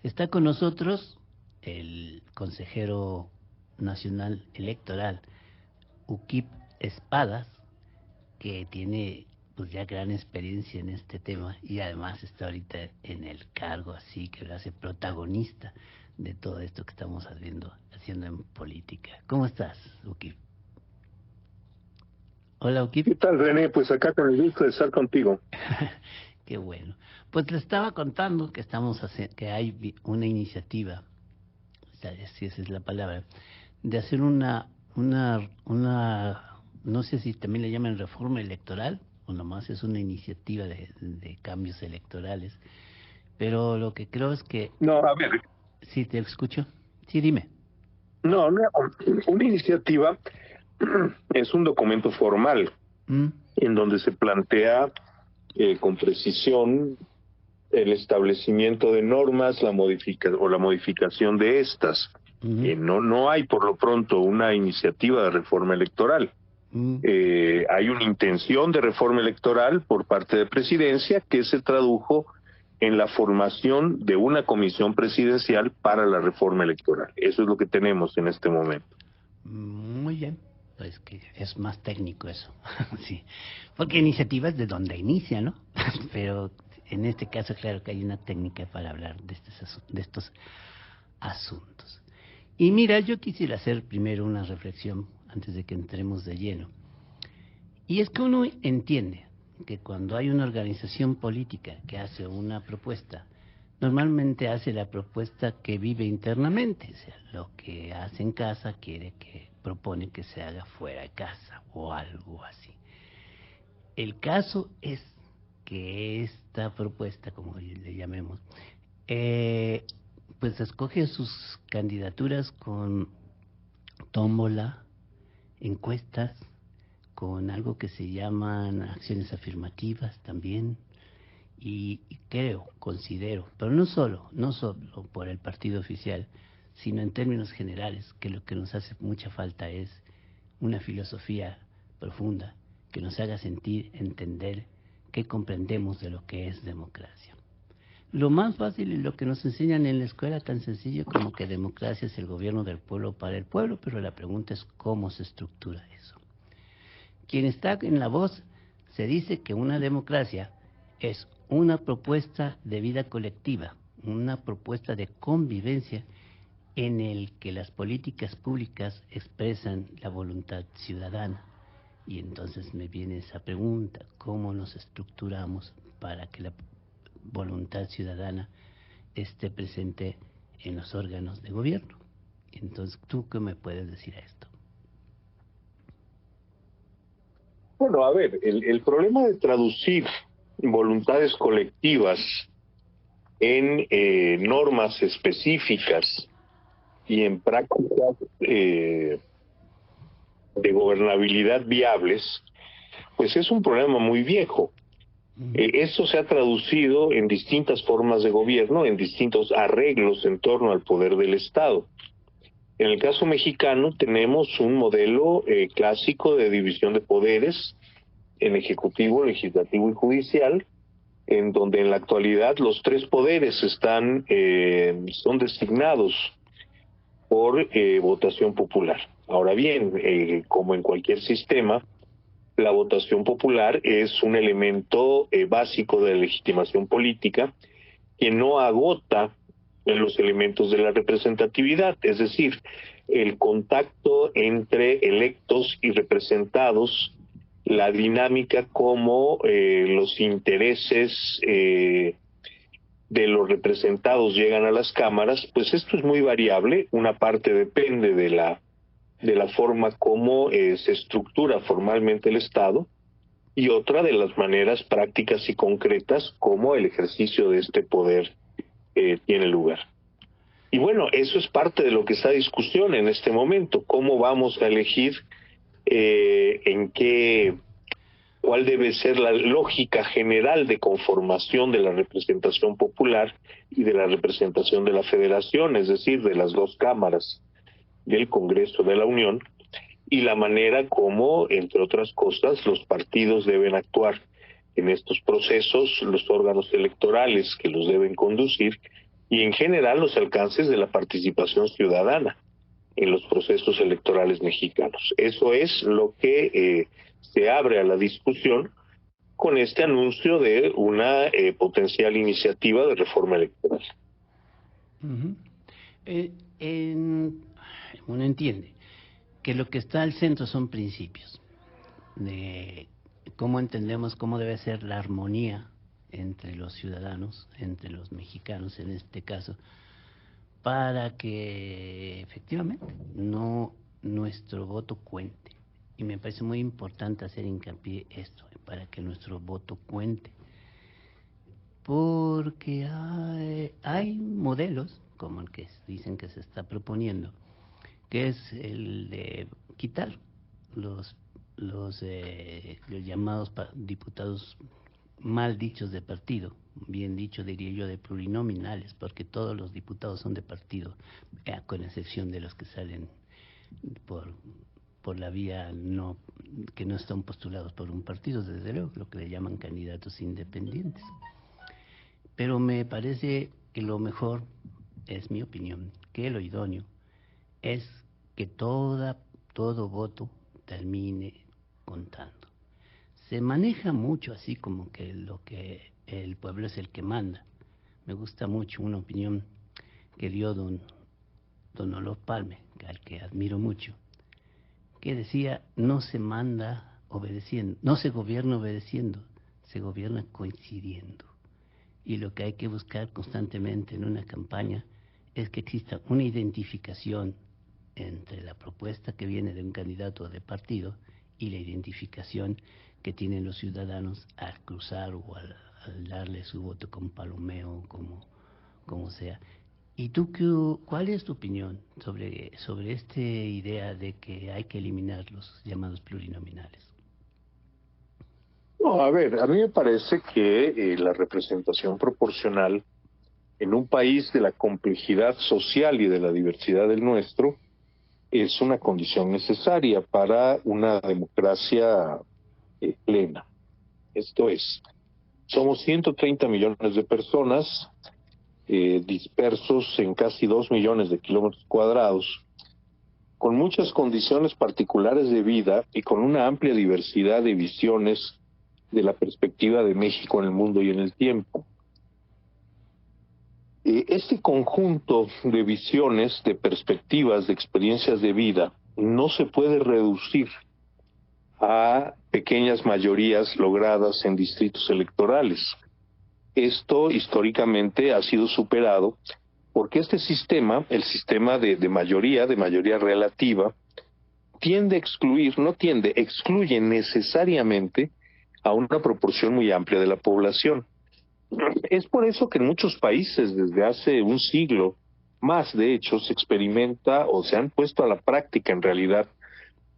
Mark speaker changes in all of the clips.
Speaker 1: Está con nosotros el consejero nacional electoral, Ukip Espadas, que tiene pues ya gran experiencia en este tema y además está ahorita en el cargo, así que lo hace protagonista de todo esto que estamos haciendo en política. ¿Cómo estás, Ukip? Hola, Ukip.
Speaker 2: ¿Qué tal, René? Pues acá con el gusto de estar contigo.
Speaker 1: Qué bueno. Pues le estaba contando que que hay una iniciativa, si esa es la palabra, de hacer no sé si también le llaman reforma electoral, o nomás es una iniciativa de cambios electorales, pero lo que creo es que,
Speaker 2: No, a ver,
Speaker 1: sí, te escucho, sí, dime.
Speaker 2: no, una iniciativa es un documento formal
Speaker 1: ¿Mm?
Speaker 2: en donde se plantea con precisión el establecimiento de normas, la modificación de estas.
Speaker 1: ¿Mm?
Speaker 2: No hay por lo pronto una iniciativa de reforma electoral.
Speaker 1: ¿Mm?
Speaker 2: Hay una intención de reforma electoral por parte de Presidencia que se tradujo en la formación de una comisión presidencial para la reforma electoral. Eso es lo que tenemos en este momento.
Speaker 1: Muy bien, pues que es más técnico eso, sí, porque iniciativa es de donde inicia, ¿no? Pero en este caso, claro que hay una técnica para hablar de estos asuntos. Y mira, yo quisiera hacer primero una reflexión antes de que entremos de lleno. Y es que uno entiende que cuando hay una organización política que hace una propuesta, normalmente hace la propuesta que vive internamente, o sea, lo que hace en casa propone que se haga fuera de casa o algo así. El caso es que esta propuesta, como le llamemos, eh, pues escoge sus candidaturas con tómbola, encuestas, con algo que se llaman acciones afirmativas también, y considero, pero no solo por el partido oficial, sino en términos generales, que lo que nos hace mucha falta es una filosofía profunda que nos haga sentir, entender, que comprendemos de lo que es democracia. Lo más fácil y lo que nos enseñan en la escuela tan sencillo como que democracia es el gobierno del pueblo para el pueblo, pero la pregunta es cómo se estructura eso. Quien está en la voz se dice que una democracia es una propuesta de vida colectiva, una propuesta de convivencia en el que las políticas públicas expresan la voluntad ciudadana. Y entonces me viene esa pregunta, ¿cómo nos estructuramos para que la voluntad ciudadana esté presente en los órganos de gobierno? Entonces, ¿tú qué me puedes decir a esto?
Speaker 2: Bueno, a ver, el problema de traducir voluntades colectivas en normas específicas y en prácticas de gobernabilidad viables, pues es un problema muy viejo. Esto se ha traducido en distintas formas de gobierno, en distintos arreglos en torno al poder del Estado. En el caso mexicano tenemos un modelo clásico de división de poderes en ejecutivo, legislativo y judicial, en donde en la actualidad los tres poderes son designados por votación popular. Ahora bien, como en cualquier sistema, la votación popular es un elemento básico de la legitimación política que no agota en los elementos de la representatividad, es decir, el contacto entre electos y representados, la dinámica como los intereses de los representados llegan a las cámaras, pues esto es muy variable. Una parte depende de la forma como se estructura formalmente el Estado, y otra de las maneras prácticas y concretas como el ejercicio de este poder tiene lugar. Y bueno, eso es parte de lo que está en discusión en este momento, cómo vamos a elegir cuál debe ser la lógica general de conformación de la representación popular y de la representación de la federación, es decir, de las dos cámaras del Congreso de la Unión, y la manera como, entre otras cosas, los partidos deben actuar en estos procesos, los órganos electorales que los deben conducir, y en general los alcances de la participación ciudadana en los procesos electorales mexicanos. Eso es lo que se abre a la discusión con este anuncio de una potencial iniciativa de reforma electoral.
Speaker 1: Uh-huh. Uno entiende que lo que está al centro son principios de cómo entendemos cómo debe ser la armonía entre los ciudadanos, entre los mexicanos en este caso, para que efectivamente nuestro voto cuente. Y me parece muy importante hacer hincapié esto, para que nuestro voto cuente. Porque hay modelos, como el que dicen que se está proponiendo, que es el de quitar los llamados diputados mal dichos de partido, bien dicho diría yo de plurinominales, porque todos los diputados son de partido, con excepción de los que salen por la vía que no están postulados por un partido, desde luego, lo que le llaman candidatos independientes. Pero me parece que lo mejor, es mi opinión, que lo idóneo es que todo voto termine contando. Se maneja mucho así como que lo que el pueblo es el que manda. Me gusta mucho una opinión que dio don Olof Palme, al que admiro mucho, que decía: no se manda obedeciendo, no se gobierna obedeciendo, se gobierna coincidiendo. Y lo que hay que buscar constantemente en una campaña es que exista una identificación entre la propuesta que viene de un candidato o de partido y la identificación que tienen los ciudadanos al cruzar o al darle su voto con palomeo, como sea. ¿Y tú cuál es tu opinión sobre esta idea de que hay que eliminar los llamados plurinominales?
Speaker 2: No, a ver, a mí me parece que la representación proporcional en un país de la complejidad social y de la diversidad del nuestro es una condición necesaria para una democracia plena. Esto es, somos 130 millones de personas dispersos en casi 2 millones de kilómetros cuadrados, con muchas condiciones particulares de vida y con una amplia diversidad de visiones de la perspectiva de México en el mundo y en el tiempo. Este conjunto de visiones, de perspectivas, de experiencias de vida, no se puede reducir a pequeñas mayorías logradas en distritos electorales. Esto históricamente ha sido superado porque este sistema, el sistema de mayoría relativa, excluye necesariamente a una proporción muy amplia de la población. Es por eso que en muchos países desde hace un siglo más, de hecho, se experimenta o se han puesto a la práctica en realidad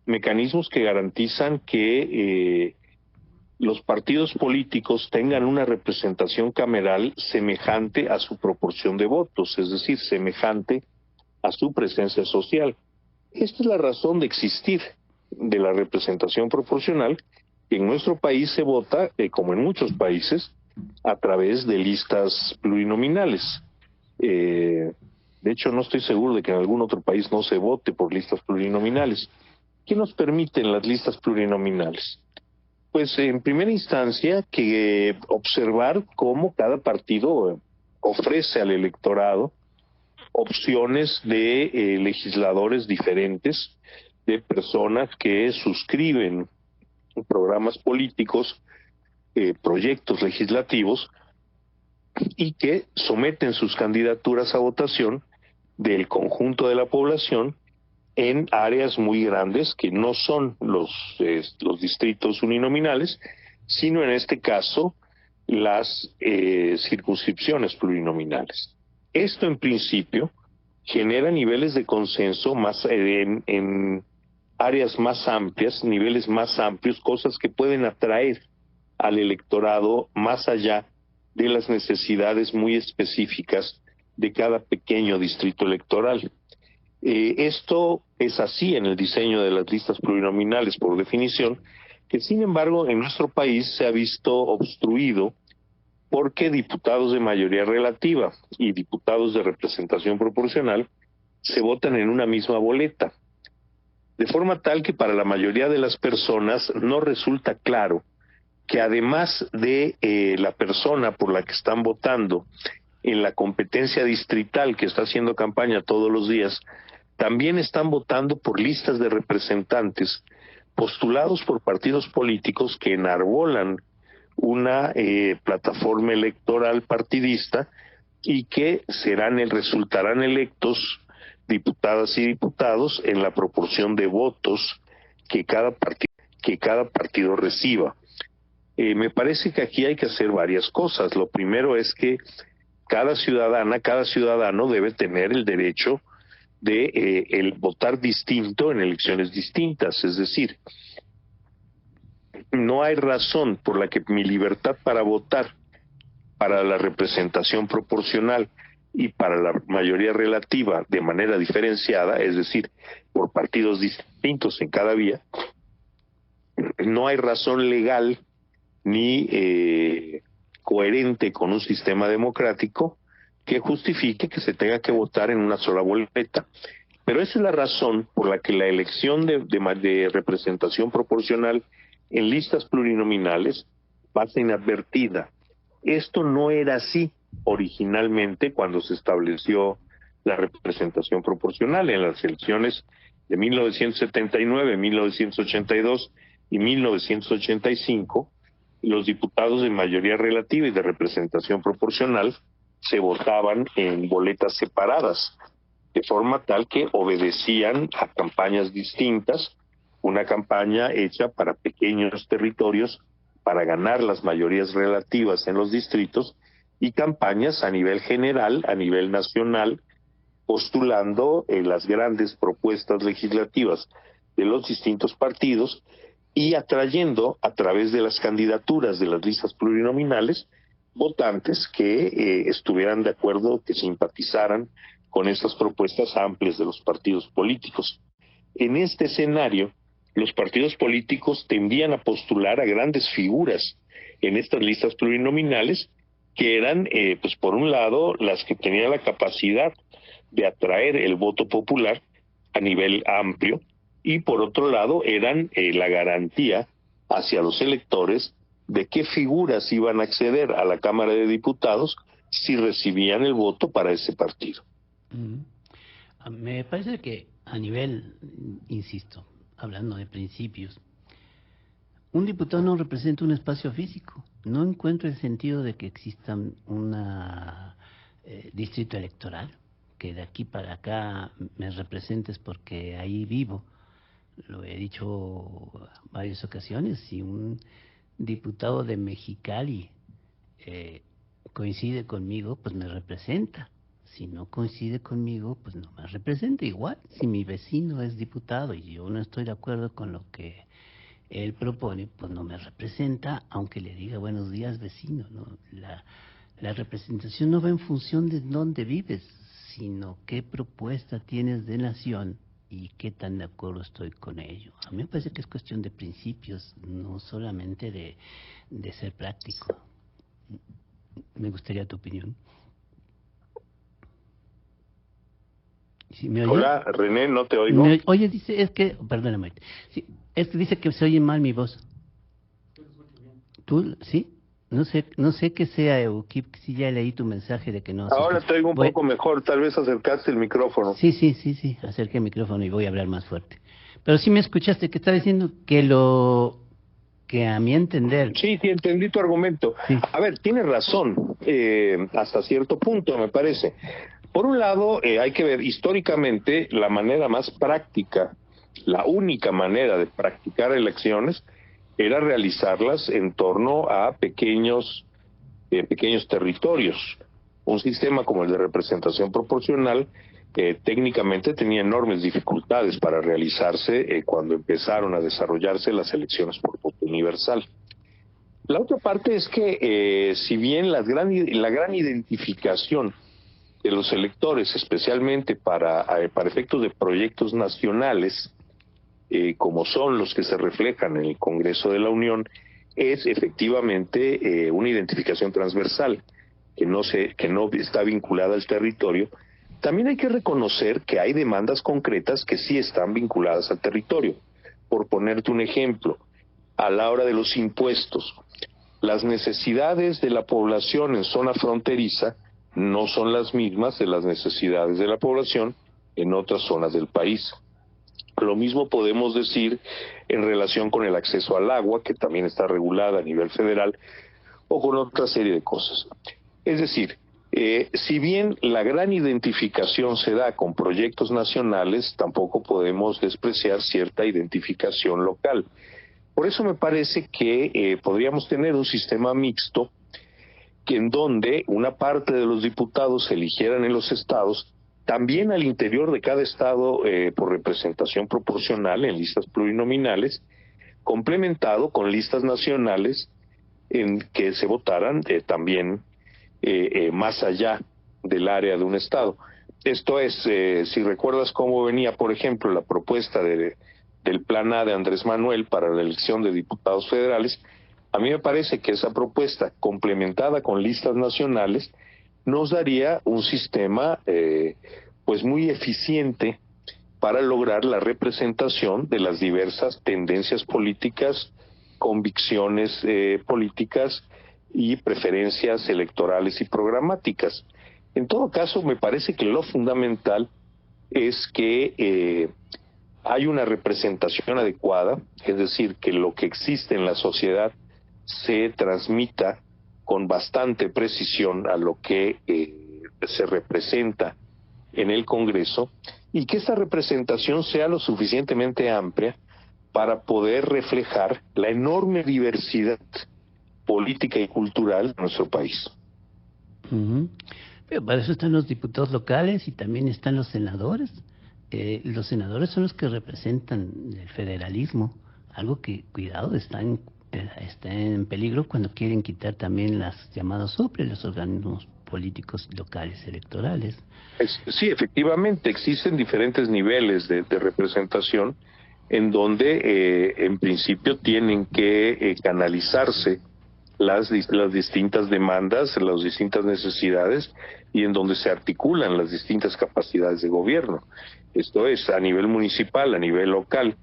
Speaker 2: mecanismos que garantizan que los partidos políticos tengan una representación cameral semejante a su proporción de votos, es decir, semejante a su presencia social. Esta es la razón de existir de la representación proporcional. En nuestro país se vota, como en muchos países, a través de listas plurinominales. De hecho, no estoy seguro de que en algún otro país no se vote por listas plurinominales. ¿Qué nos permiten las listas plurinominales? Pues en primera instancia que observar cómo cada partido ofrece al electorado opciones de legisladores diferentes, de personas que suscriben programas políticos, proyectos legislativos y que someten sus candidaturas a votación del conjunto de la población en áreas muy grandes que no son los distritos uninominales, sino en este caso las circunscripciones plurinominales. Esto en principio genera niveles de consenso más en áreas más amplias, niveles más amplios, cosas que pueden atraer al electorado más allá de las necesidades muy específicas de cada pequeño distrito electoral. Esto es así en el diseño de las listas plurinominales por definición, que sin embargo en nuestro país se ha visto obstruido porque diputados de mayoría relativa y diputados de representación proporcional se votan en una misma boleta, de forma tal que para la mayoría de las personas no resulta claro que además de la persona por la que están votando en la competencia distrital que está haciendo campaña todos los días, también están votando por listas de representantes postulados por partidos políticos que enarbolan una plataforma electoral partidista y que resultarán electos diputadas y diputados en la proporción de votos que cada partido reciba. Me parece que aquí hay que hacer varias cosas. Lo primero es que cada ciudadano debe tener el derecho de el votar distinto en elecciones distintas. Es decir, no hay razón por la que mi libertad para votar para la representación proporcional y para la mayoría relativa de manera diferenciada, es decir, por partidos distintos en cada vía, no hay razón legal ni coherente con un sistema democrático que justifique que se tenga que votar en una sola boleta. Pero esa es la razón por la que la elección de representación proporcional en listas plurinominales pasa inadvertida. Esto no era así originalmente cuando se estableció la representación proporcional en las elecciones de 1979, 1982 y 1985. Los diputados de mayoría relativa y de representación proporcional se votaban en boletas separadas, de forma tal que obedecían a campañas distintas, una campaña hecha para pequeños territorios para ganar las mayorías relativas en los distritos y campañas a nivel general, a nivel nacional, postulando las grandes propuestas legislativas de los distintos partidos y atrayendo a través de las candidaturas de las listas plurinominales votantes que estuvieran de acuerdo, que simpatizaran con estas propuestas amplias de los partidos políticos. En este escenario, los partidos políticos tendían a postular a grandes figuras en estas listas plurinominales que eran, pues por un lado, las que tenían la capacidad de atraer el voto popular a nivel amplio y por otro lado eran la garantía hacia los electores de qué figuras iban a acceder a la Cámara de Diputados si recibían el voto para ese partido.
Speaker 1: Me parece que a nivel, insisto, hablando de principios, un diputado no representa un espacio físico. No encuentro el sentido de que exista un distrito electoral, que de aquí para acá me representes porque ahí vivo. Lo he dicho varias ocasiones, si un diputado de Mexicali coincide conmigo, pues me representa. Si no coincide conmigo, pues no me representa. Igual, si mi vecino es diputado y yo no estoy de acuerdo con lo que él propone, pues no me representa, aunque le diga buenos días vecino, ¿no? La representación no va en función de dónde vives, sino qué propuesta tienes de nación y qué tan de acuerdo estoy con ello. A mí me parece que es cuestión de principios, no solamente de ser práctico. Me gustaría tu opinión. ¿Sí, me oye?
Speaker 2: Hola, René, no te oigo.
Speaker 1: Oye, dice, es que, perdóname, sí, es que dice que se oye mal mi voz. ¿Tú, sí? No sé qué sea, Eukip, si ya leí tu mensaje de que no.
Speaker 2: Ahora te oigo un poco mejor, tal vez acercaste el micrófono.
Speaker 1: Sí, acerqué el micrófono y voy a hablar más fuerte. Pero sí me escuchaste que estaba diciendo que a mi entender...
Speaker 2: Sí, entendí tu argumento. Sí. A ver, tienes razón, hasta cierto punto me parece. Por un lado, hay que ver históricamente la manera más práctica, la única manera de practicar elecciones era realizarlas en torno a pequeños territorios. Un sistema como el de representación proporcional técnicamente tenía enormes dificultades para realizarse cuando empezaron a desarrollarse las elecciones por voto universal. La otra parte es que si bien la gran identificación de los electores, especialmente para efectos de proyectos nacionales, como son los que se reflejan en el Congreso de la Unión, es efectivamente una identificación transversal que no está vinculada al territorio. También hay que reconocer que hay demandas concretas que sí están vinculadas al territorio. Por ponerte un ejemplo, a la hora de los impuestos, las necesidades de la población en zona fronteriza no son las mismas de las necesidades de la población en otras zonas del país. Lo mismo podemos decir en relación con el acceso al agua, que también está regulada a nivel federal, o con otra serie de cosas. Es decir, si bien la gran identificación se da con proyectos nacionales, tampoco podemos despreciar cierta identificación local. Por eso me parece que podríamos tener un sistema mixto que en donde una parte de los diputados se eligieran en los estados, también al interior de cada estado por representación proporcional en listas plurinominales, complementado con listas nacionales en que se votaran también más allá del área de un estado. Esto es, si recuerdas cómo venía, por ejemplo, la propuesta del Plan A de Andrés Manuel para la elección de diputados federales, a mí me parece que esa propuesta, complementada con listas nacionales, nos daría un sistema pues muy eficiente para lograr la representación de las diversas tendencias políticas, convicciones políticas y preferencias electorales y programáticas. En todo caso, me parece que lo fundamental es que hay una representación adecuada, es decir, que lo que existe en la sociedad se transmita con bastante precisión a lo que se representa en el Congreso, y que esta representación sea lo suficientemente amplia para poder reflejar la enorme diversidad política y cultural de nuestro país.
Speaker 1: Pero para eso están los diputados locales y también están los senadores. Los senadores son los que representan el federalismo, algo que, cuidado, está en peligro cuando quieren quitar también las llamadas OPLE, los organismos políticos locales electorales.
Speaker 2: Sí, efectivamente, existen diferentes niveles de representación en donde en principio tienen que canalizarse las distintas demandas, las distintas necesidades, y en donde se articulan las distintas capacidades de gobierno. Esto es, a nivel municipal, a nivel local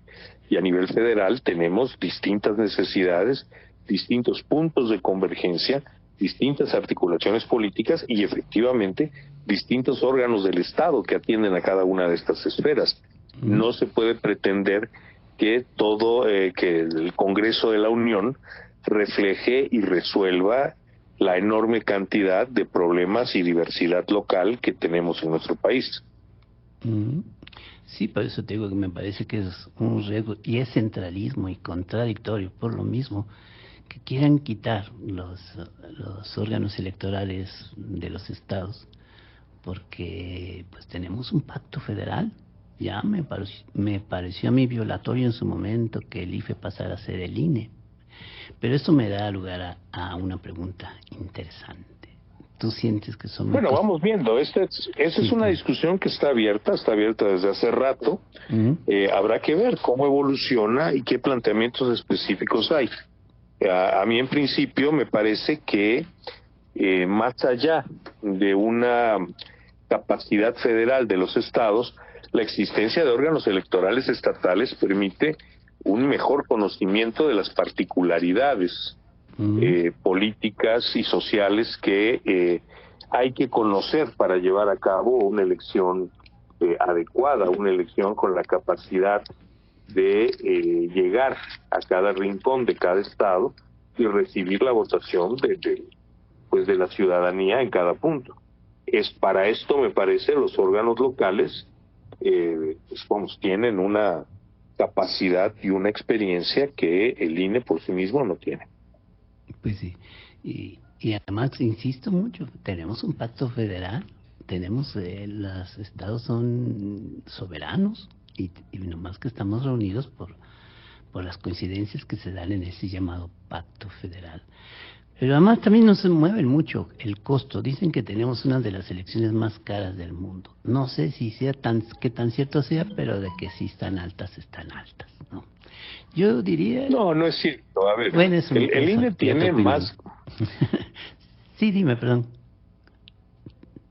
Speaker 2: y a nivel federal tenemos distintas necesidades, distintos puntos de convergencia, distintas articulaciones políticas y efectivamente distintos órganos del Estado que atienden a cada una de estas esferas. No se puede pretender que que el Congreso de la Unión refleje y resuelva la enorme cantidad de problemas y diversidad local que tenemos en nuestro país.
Speaker 1: Sí, por eso te digo que me parece que es un riesgo y es centralismo y contradictorio por lo mismo que quieran quitar los órganos electorales de los estados, porque pues tenemos un pacto federal. Ya me pareció a mí violatorio en su momento que el IFE pasara a ser el INE. Pero esto me da lugar a una pregunta interesante. ¿Tú sientes que son...
Speaker 2: Bueno, vamos viendo. Esa es una discusión que está abierta desde hace rato. Habrá que ver cómo evoluciona y qué planteamientos específicos hay. A mí en principio me parece que más allá de una capacidad federal de los estados, la existencia de órganos electorales estatales permite un mejor conocimiento de las particularidades políticas y sociales que hay que conocer para llevar a cabo una elección adecuada, una elección con la capacidad de llegar a cada rincón de cada estado y recibir la votación de la ciudadanía en cada punto. Es para esto, me parece, los órganos locales tienen una capacidad y una experiencia que el INE por sí mismo no tiene.
Speaker 1: Pues sí, y además insisto mucho, tenemos un pacto federal, tenemos los estados son soberanos y nomás que estamos reunidos por las coincidencias que se dan en ese llamado pacto federal. Pero además también no se mueve mucho el costo. Dicen que tenemos una de las elecciones más caras del mundo. No sé si sea qué tan cierto sea, pero de que sí están altas, ¿no? Yo diría...
Speaker 2: No, no es cierto. A ver,
Speaker 1: Bueno,
Speaker 2: el INE tiene más...
Speaker 1: Sí, dime, perdón.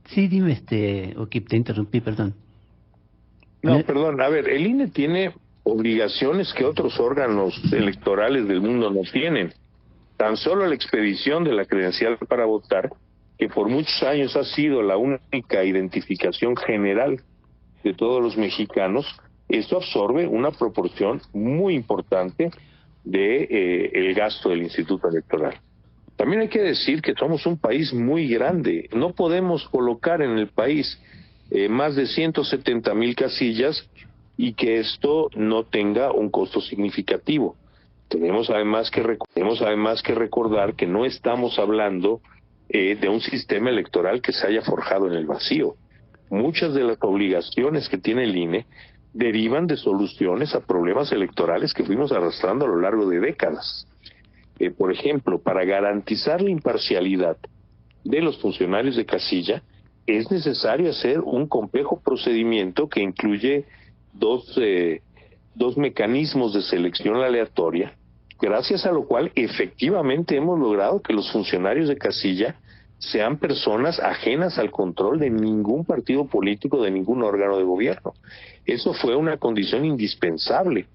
Speaker 1: Sí, dime, ok, te interrumpí, perdón.
Speaker 2: No, perdón, a ver, el INE tiene obligaciones que otros órganos electorales del mundo no tienen. Tan solo la expedición de la credencial para votar, que por muchos años ha sido la única identificación general de todos los mexicanos, esto absorbe una proporción muy importante de el gasto del Instituto Electoral. También hay que decir que somos un país muy grande. No podemos colocar en el país más de 170,000 casillas y que esto no tenga un costo significativo. Tenemos además que recordar que no estamos hablando de un sistema electoral que se haya forjado en el vacío. Muchas de las obligaciones que tiene el INE derivan de soluciones a problemas electorales que fuimos arrastrando a lo largo de décadas. Por ejemplo, para garantizar la imparcialidad de los funcionarios de casilla, es necesario hacer un complejo procedimiento que incluye dos mecanismos de selección aleatoria, gracias a lo cual efectivamente hemos logrado que los funcionarios de casilla sean personas ajenas al control de ningún partido político, de ningún órgano de gobierno. Eso fue una condición indispensable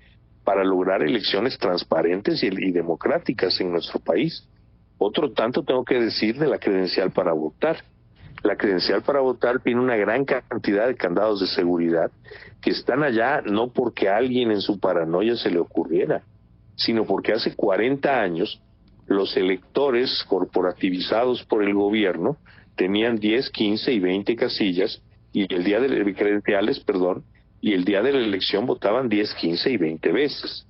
Speaker 2: para lograr elecciones transparentes y democráticas en nuestro país. Otro tanto tengo que decir de la credencial para votar. La credencial para votar tiene una gran cantidad de candados de seguridad que están allá no porque a alguien en su paranoia se le ocurriera, sino porque hace 40 años los electores corporativizados por el gobierno tenían 10, 15 y 20 casillas y el día de credenciales, y el día de la elección votaban 10, 15 y 20 veces.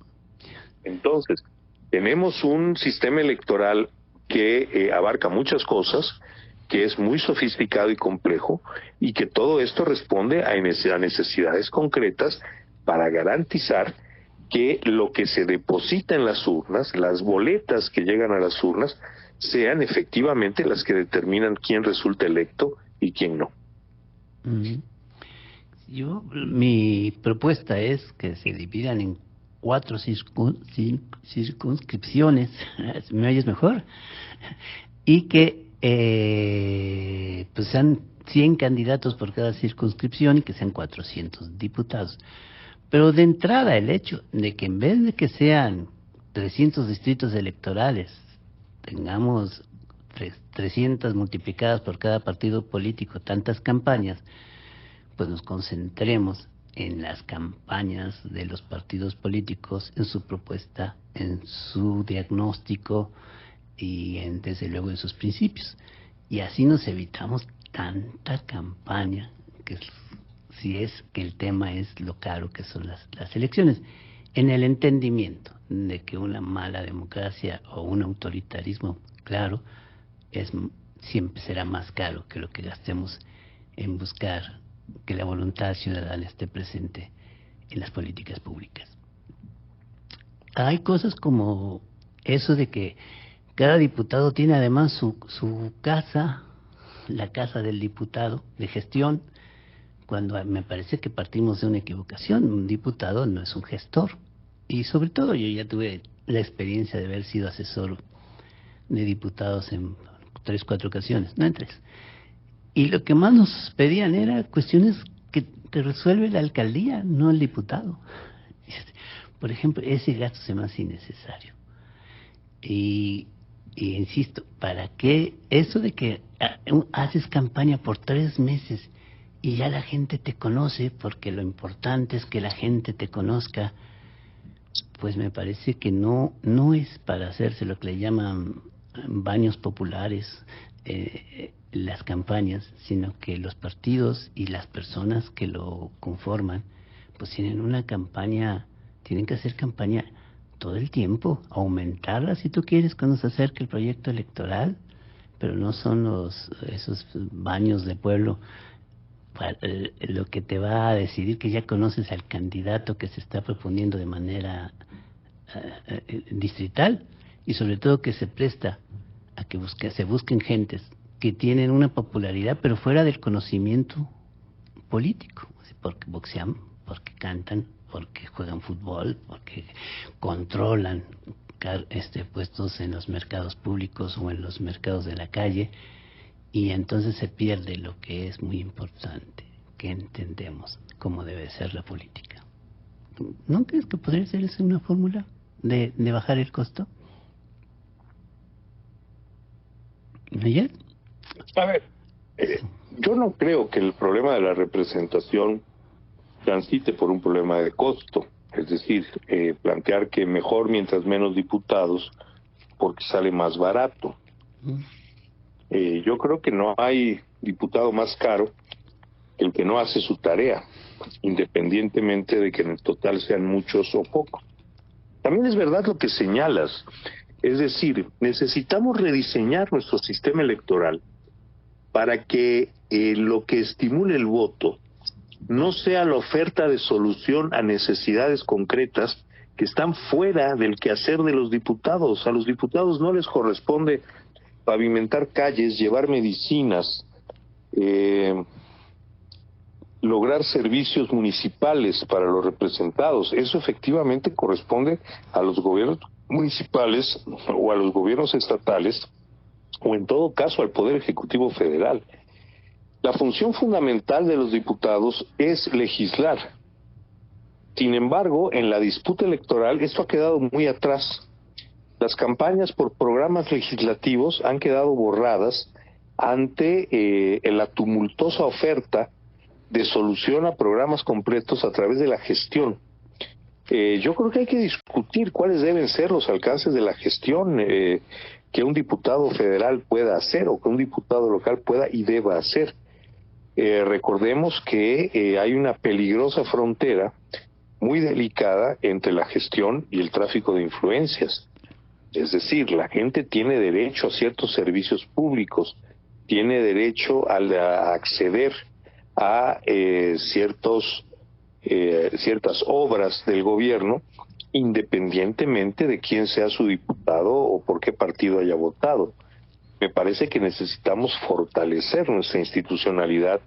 Speaker 2: Entonces, tenemos un sistema electoral que abarca muchas cosas, que es muy sofisticado y complejo, y que todo esto responde a necesidades concretas para garantizar que lo que se deposita en las urnas, las boletas que llegan a las urnas, sean efectivamente las que determinan quién resulta electo y quién no.
Speaker 1: Mi propuesta es que se dividan en 4 circunscripciones, ¿me oyes mejor? Y que pues sean 100 candidatos por cada circunscripción y que sean 400 diputados. Pero de entrada el hecho de que en vez de que sean 300 distritos electorales, tengamos 300 multiplicadas por cada partido político, tantas campañas, pues nos concentremos en las campañas de los partidos políticos, en su propuesta, en su diagnóstico y desde luego en sus principios. Y así nos evitamos tanta campaña, que si es que el tema es lo caro que son las elecciones, en el entendimiento de que una mala democracia o un autoritarismo, claro, siempre será más caro que lo que gastemos en buscar que la voluntad ciudadana esté presente en las políticas públicas. Hay cosas como eso de que cada diputado tiene además su casa, la casa del diputado de gestión, cuando me parece que partimos de una equivocación. Un diputado no es un gestor. Y sobre todo yo ya tuve la experiencia de haber sido asesor de diputados en 3, 4 ocasiones, no en 3. Y lo que más nos pedían era cuestiones que te resuelve la alcaldía, no el diputado. Por ejemplo, ese gasto se me hace innecesario. Y insisto, ¿para qué? Eso de que haces campaña por 3 meses y ya la gente te conoce, porque lo importante es que la gente te conozca, pues me parece que no es para hacerse lo que le llaman baños populares, las campañas, sino que los partidos y las personas que lo conforman, pues tienen que hacer campaña todo el tiempo, aumentarla si tú quieres cuando se acerque el proyecto electoral, pero no son esos baños de pueblo lo que te va a decidir que ya conoces al candidato que se está proponiendo de manera distrital, y sobre todo que se presta a que se busquen gentes que tienen una popularidad pero fuera del conocimiento político, porque boxean, porque cantan porque juegan fútbol, porque controlan puestos en los mercados públicos o en los mercados de la calle, y entonces se pierde lo que es muy importante, que entendemos cómo debe ser la política. ¿No crees que podría ser esa una fórmula de bajar el costo? ¿Ayer?
Speaker 2: A ver, yo no creo que el problema de la representación transite por un problema de costo. Es decir, plantear que mejor mientras menos diputados porque sale más barato. Yo creo que no hay diputado más caro que el que no hace su tarea, independientemente de que en el total sean muchos o pocos. También es verdad lo que señalas, es decir, necesitamos rediseñar nuestro sistema electoral para que lo que estimule el voto no sea la oferta de solución a necesidades concretas que están fuera del quehacer de los diputados. A los diputados no les corresponde pavimentar calles, llevar medicinas, lograr servicios municipales para los representados. Eso efectivamente corresponde a los gobiernos municipales o a los gobiernos estatales, o en todo caso al Poder Ejecutivo Federal. La función fundamental de los diputados es legislar. Sin embargo, en la disputa electoral esto ha quedado muy atrás. Las campañas por programas legislativos han quedado borradas ante la tumultuosa oferta de solución a programas completos a través de la gestión. Yo creo que hay que discutir cuáles deben ser los alcances de la gestión que un diputado federal pueda hacer o que un diputado local pueda y deba hacer. Recordemos que hay una peligrosa frontera muy delicada entre la gestión y el tráfico de influencias. Es decir, la gente tiene derecho a ciertos servicios públicos, tiene derecho a acceder a ciertas obras del gobierno, independientemente de quién sea su diputado o por qué partido haya votado. Me parece que necesitamos fortalecer nuestra institucionalidad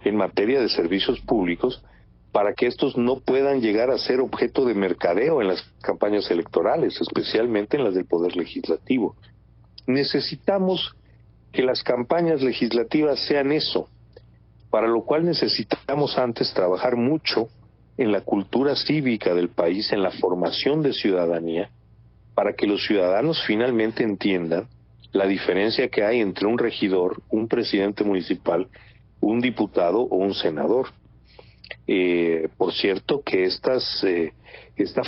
Speaker 2: en materia de servicios públicos para que estos no puedan llegar a ser objeto de mercadeo en las campañas electorales, especialmente en las del Poder Legislativo. Necesitamos que las campañas legislativas sean eso, para lo cual necesitamos antes trabajar mucho en la cultura cívica del país, en la formación de ciudadanía, para que los ciudadanos finalmente entiendan la diferencia que hay entre un regidor, un presidente municipal, un diputado o un senador. Por cierto que esta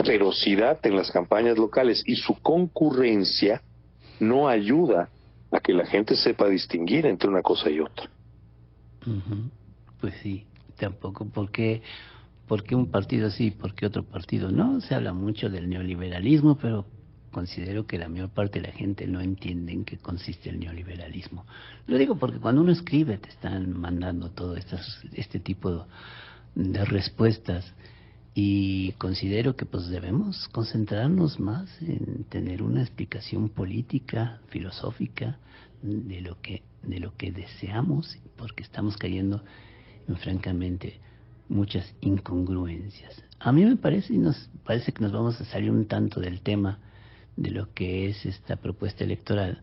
Speaker 2: ferocidad en las campañas locales y su concurrencia no ayuda a que la gente sepa distinguir entre una cosa y otra.
Speaker 1: Pues sí, tampoco porque un partido sí, porque otro partido no. Se habla mucho del neoliberalismo, pero considero que la mayor parte de la gente no entiende en qué consiste el neoliberalismo. Lo digo porque cuando uno escribe te están mandando todo este tipo de respuestas, y considero que pues debemos concentrarnos más en tener una explicación política, filosófica de lo que deseamos, porque estamos cayendo en francamente muchas incongruencias. A mí me parece, y nos parece que nos vamos a salir un tanto del tema de lo que es esta propuesta electoral,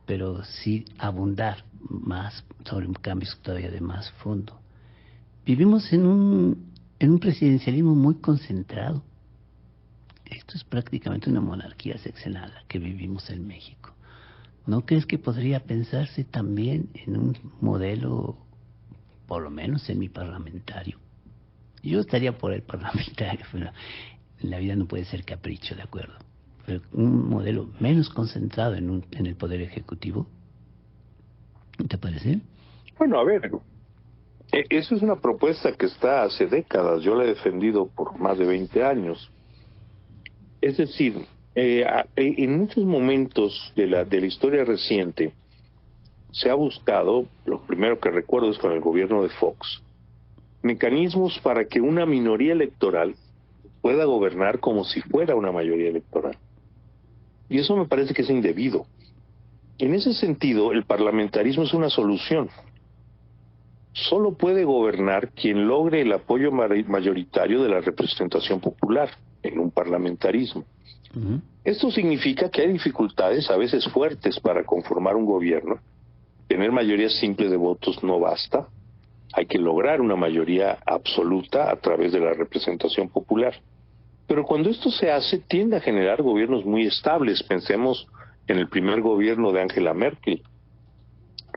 Speaker 1: pero sí abundar más sobre un cambio todavía de más fondo. Vivimos en un presidencialismo muy concentrado. Esto es prácticamente una monarquía sexenada que vivimos en México. ¿No crees que podría pensarse también en un modelo, por lo menos semiparlamentario? Yo estaría por el parlamentario, pero en la vida no puede ser capricho, ¿de acuerdo? Pero un modelo menos concentrado en el Poder Ejecutivo, ¿te parece?
Speaker 2: Bueno, a ver, esa es una propuesta que está hace décadas. Yo la he defendido por más de 20 años. Es decir, en muchos momentos de la historia reciente se ha buscado, lo primero que recuerdo es con el gobierno de Fox, mecanismos para que una minoría electoral pueda gobernar como si fuera una mayoría electoral. Y eso me parece que es indebido. En ese sentido, el parlamentarismo es una solución. solo puede gobernar quien logre el apoyo mayoritario de la representación popular en un parlamentarismo. Esto significa que hay dificultades, a veces fuertes, para conformar un gobierno. Tener mayoría simple de votos no basta. Hay que lograr una mayoría absoluta a través de la representación popular. Pero cuando esto se hace, tiende a generar gobiernos muy estables. Pensemos en el primer gobierno de Angela Merkel,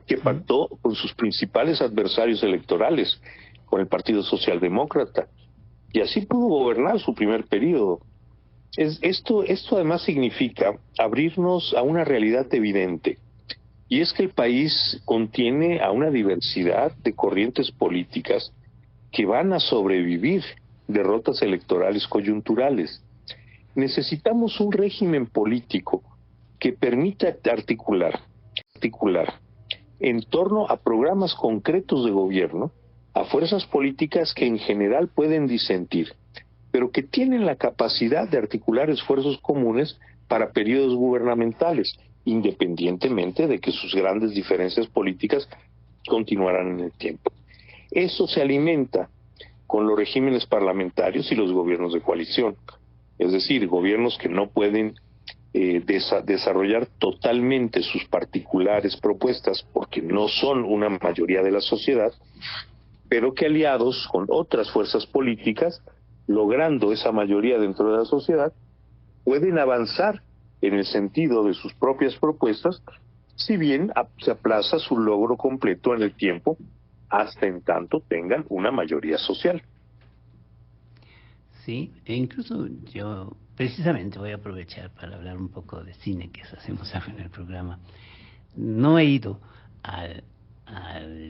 Speaker 2: que pactó con sus principales adversarios electorales, con el Partido Socialdemócrata, y así pudo gobernar su primer periodo. Esto además significa abrirnos a una realidad evidente, y es que el país contiene a una diversidad de corrientes políticas que van a sobrevivir derrotas electorales coyunturales. Necesitamos un régimen político que permita articular en torno a programas concretos de gobierno, a fuerzas políticas que en general pueden disentir, pero que tienen la capacidad de articular esfuerzos comunes para periodos gubernamentales, independientemente de que sus grandes diferencias políticas continuarán en el tiempo. Eso se alimenta con los regímenes parlamentarios y los gobiernos de coalición, es decir, gobiernos que no pueden desarrollar totalmente sus particulares propuestas porque no son una mayoría de la sociedad, pero que aliados con otras fuerzas políticas, logrando esa mayoría dentro de la sociedad, pueden avanzar en el sentido de sus propias propuestas, si bien se aplaza su logro completo en el tiempo, hasta en tanto tengan una mayoría social.
Speaker 1: Sí, e incluso yo precisamente voy a aprovechar para hablar un poco de cine, que hacemos en el programa. No he ido al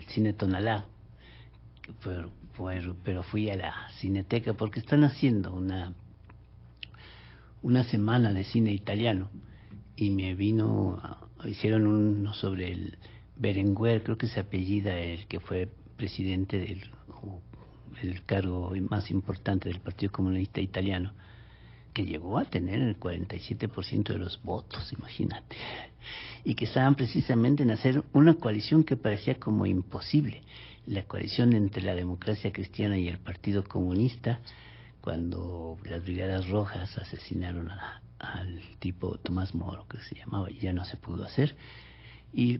Speaker 1: Cine Tonalá, pero fui a la Cineteca porque están haciendo una semana de cine italiano y hicieron uno sobre el Berenguer, creo que se apellida el que fue presidente el cargo más importante del Partido Comunista Italiano, que llegó a tener el 47% de los votos, imagínate, y que estaban precisamente en hacer una coalición que parecía como imposible, la coalición entre la Democracia Cristiana y el Partido Comunista, cuando las Brigadas Rojas asesinaron al tipo Tomás Moro, que se llamaba, y ya no se pudo hacer.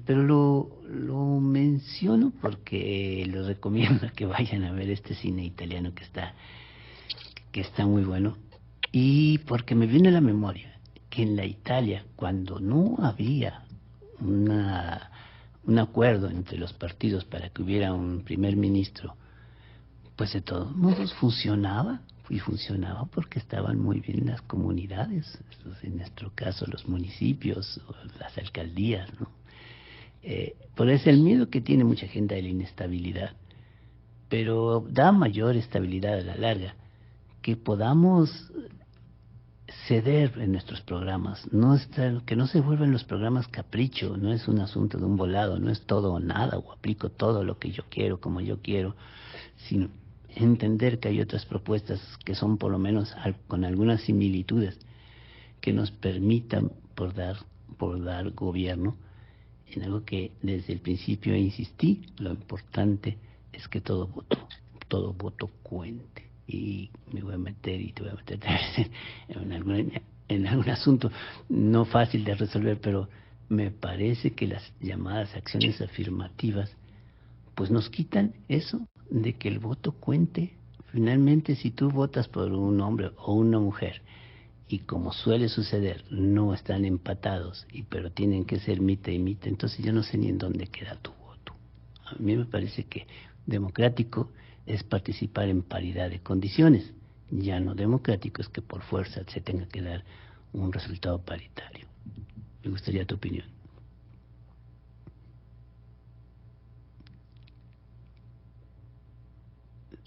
Speaker 1: Pero lo menciono porque les recomiendo que vayan a ver este cine italiano que está muy bueno, y porque me viene a la memoria que en la Italia, cuando no había un acuerdo entre los partidos para que hubiera un primer ministro, pues de todos modos funcionaba, y funcionaba porque estaban muy bien las comunidades, en nuestro caso los municipios, o las alcaldías, ¿no? Por eso el miedo que tiene mucha gente de la inestabilidad, pero da mayor estabilidad a la larga, que podamos ceder en nuestros programas, que no se vuelvan los programas capricho, no es un asunto de un volado, no es todo o nada, o aplico todo lo que yo quiero, como yo quiero, sino entender que hay otras propuestas que son por lo menos con algunas similitudes que nos permitan por dar gobierno en algo que desde el principio insistí. Lo importante es que todo voto cuente, y me voy a meter y te voy a meter en algún asunto no fácil de resolver, pero me parece que las llamadas acciones afirmativas pues nos quitan eso de que el voto cuente. Finalmente, si tú votas por un hombre o una mujer y, como suele suceder, no están empatados, pero tienen que ser mitad y mitad, entonces yo no sé ni en dónde queda tu voto. A mí me parece que democrático es participar en paridad de condiciones, ya no democrático es que por fuerza se tenga que dar un resultado paritario. Me gustaría tu opinión.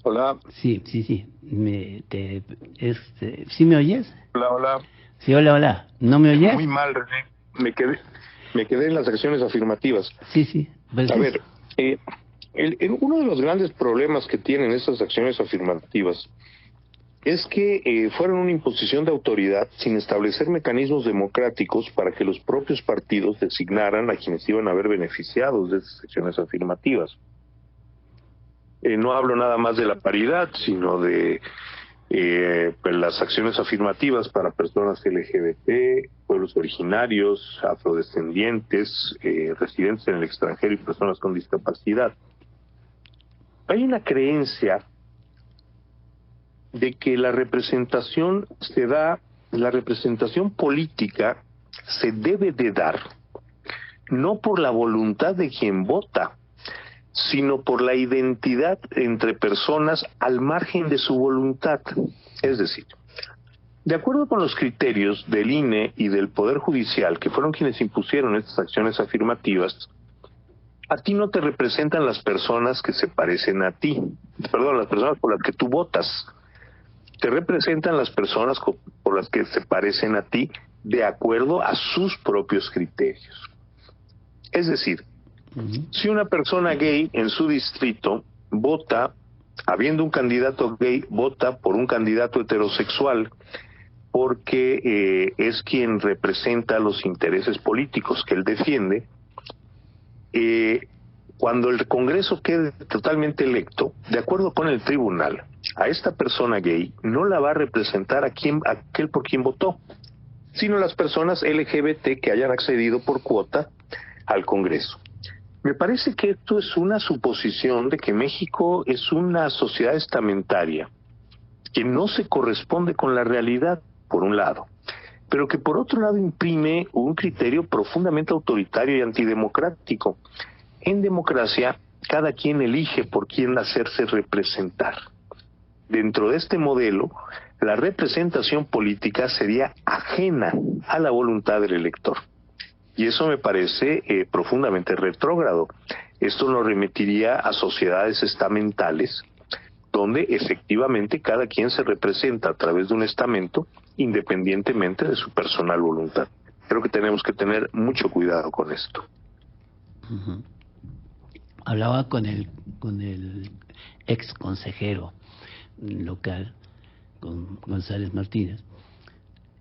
Speaker 2: Hola.
Speaker 1: Sí. ¿Sí me oyes?
Speaker 2: Hola.
Speaker 1: Sí, hola. ¿No me oyes?
Speaker 2: Muy mal, René. Me quedé en las acciones afirmativas.
Speaker 1: Sí.
Speaker 2: Pues a ver, uno de los grandes problemas que tienen estas acciones afirmativas es que fueron una imposición de autoridad sin establecer mecanismos democráticos para que los propios partidos designaran a quienes iban a ver beneficiados de estas acciones afirmativas. No hablo nada más de la paridad, sino de pues las acciones afirmativas para personas LGBT, pueblos originarios, afrodescendientes, residentes en el extranjero y personas con discapacidad. Hay una creencia de que la representación política se debe de dar no por la voluntad de quien vota, sino por la identidad entre personas al margen de su voluntad. Es decir, de acuerdo con los criterios del INE y del Poder Judicial, que fueron quienes impusieron estas acciones afirmativas, a ti no te representan las personas que se parecen a ti, las personas por las que tú votas. Te representan las personas por las que se parecen a ti de acuerdo a sus propios criterios. Es decir, si una persona gay en su distrito vota, habiendo un candidato gay, vota por un candidato heterosexual, porque es quien representa los intereses políticos que él defiende, cuando el Congreso quede totalmente electo, de acuerdo con el tribunal, a esta persona gay no la va a representar aquel por quien votó, sino las personas LGBT que hayan accedido por cuota al Congreso. Me parece que esto es una suposición de que México es una sociedad estamentaria que no se corresponde con la realidad, por un lado, pero que por otro lado imprime un criterio profundamente autoritario y antidemocrático. En democracia, cada quien elige por quién hacerse representar. Dentro de este modelo, la representación política sería ajena a la voluntad del elector. Y eso me parece profundamente retrógrado. Esto nos remitiría a sociedades estamentales, donde efectivamente cada quien se representa a través de un estamento, independientemente de su personal voluntad. Creo que tenemos que tener mucho cuidado con esto.
Speaker 1: Hablaba con el ex consejero local, con González Martínez,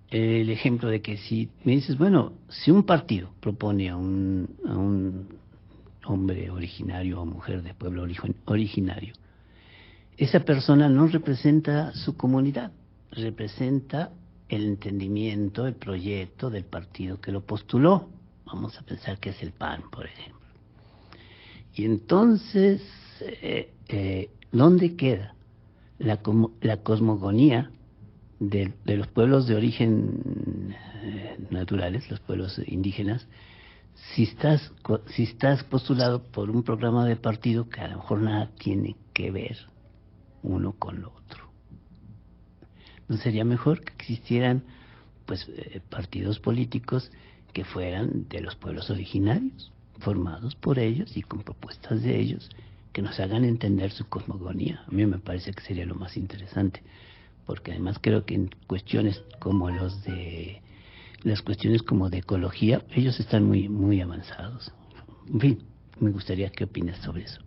Speaker 1: el ejemplo de que si me dices, bueno, si un partido propone a un hombre originario o mujer de pueblo originario, esa persona no representa su comunidad, representa el entendimiento, el proyecto del partido que lo postuló. Vamos a pensar que es el PAN, por ejemplo. Y entonces, ¿dónde queda la cosmogonía de los pueblos de origen naturales, los pueblos indígenas, si estás postulado por un programa de partido que a lo mejor nada tiene que ver uno con lo otro? ¿No sería mejor que existieran partidos políticos que fueran de los pueblos originarios, formados por ellos y con propuestas de ellos, que nos hagan entender su cosmogonía? A mí me parece que sería lo más interesante, porque además creo que en cuestiones como las cuestiones como de ecología, ellos están muy muy avanzados. En fin, me gustaría que opines sobre eso.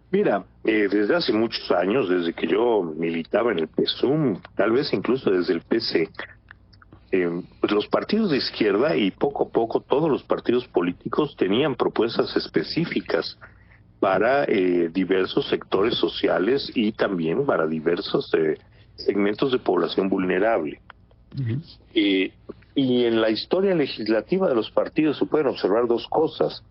Speaker 2: Mira, desde hace muchos años, desde que yo militaba en el PSUM, tal vez incluso desde el PC, pues los partidos de izquierda y poco a poco todos los partidos políticos tenían propuestas específicas para diversos sectores sociales y también para diversos segmentos de población vulnerable. Y en la historia legislativa de los partidos se pueden observar dos cosas.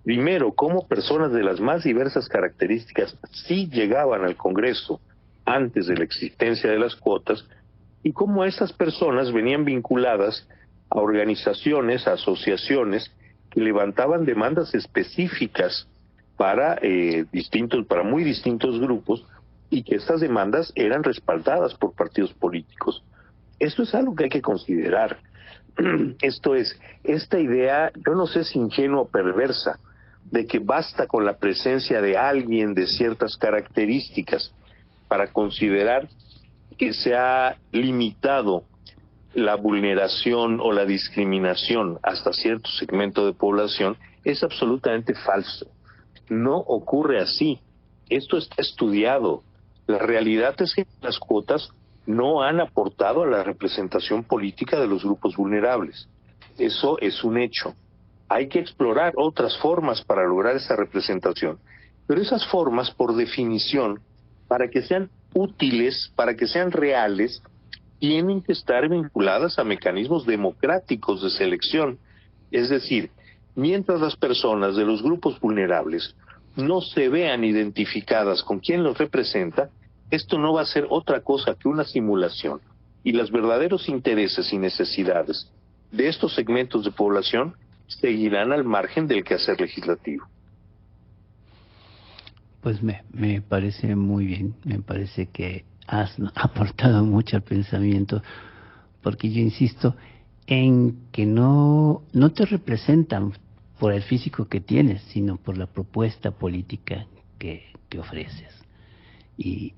Speaker 2: Primero, cómo personas de las más diversas características sí llegaban al Congreso antes de la existencia de las cuotas, y cómo esas personas venían vinculadas a organizaciones, a asociaciones que levantaban demandas específicas para muy distintos grupos, y que estas demandas eran respaldadas por partidos políticos. Esto es algo que hay que considerar. Esto es, esta idea, yo no sé si ingenua o perversa, de que basta con la presencia de alguien de ciertas características para considerar que se ha limitado la vulneración o la discriminación hasta cierto segmento de población, es absolutamente falso. No ocurre así. Esto está estudiado. La realidad es que las cuotas no han aportado a la representación política de los grupos vulnerables. Eso es un hecho. Hay que explorar otras formas para lograr esa representación. Pero esas formas, por definición, para que sean útiles, para que sean reales, tienen que estar vinculadas a mecanismos democráticos de selección. Es decir, mientras las personas de los grupos vulnerables no se vean identificadas con quien los representa, esto no va a ser otra cosa que una simulación. Y los verdaderos intereses y necesidades de estos segmentos de población seguirán al margen del quehacer legislativo.
Speaker 1: Pues me parece muy bien, me parece que has aportado mucho al pensamiento, porque yo insisto en que no te representan por el físico que tienes, sino por la propuesta política que ofreces. Y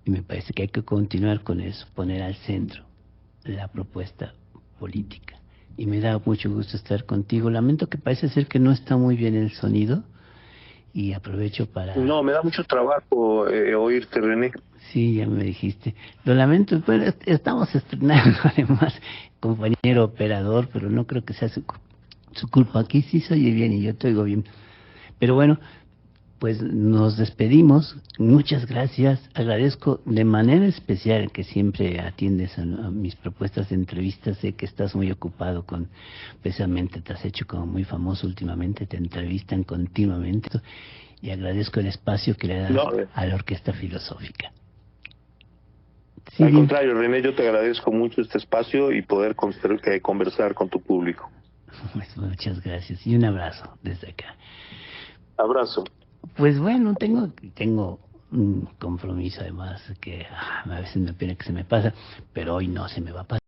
Speaker 1: me parece que hay que continuar con eso, poner al centro la propuesta política. Y me da mucho gusto estar contigo. Lamento que parece ser que no está muy bien el sonido, y aprovecho para...
Speaker 2: No, me da mucho trabajo oírte, René.
Speaker 1: Sí, ya me dijiste. Lo lamento, pero estamos estrenando además compañero operador, pero no creo que sea su culpa. Aquí sí se oye bien y yo te oigo bien. Pero bueno, pues nos despedimos. Muchas gracias. Agradezco de manera especial que siempre atiendes a mis propuestas de entrevistas. Sé que estás muy ocupado con, precisamente te has hecho como muy famoso últimamente, te entrevistan continuamente. Y agradezco el espacio que le das a la Orquesta Filosófica. Sí,
Speaker 2: al contrario, René, yo te agradezco mucho este espacio y poder conversar con tu público.
Speaker 1: Pues muchas gracias y un abrazo desde acá.
Speaker 2: Abrazo.
Speaker 1: Pues bueno, tengo un compromiso además que a veces me pena que se me pasa, pero hoy no se me va a pasar.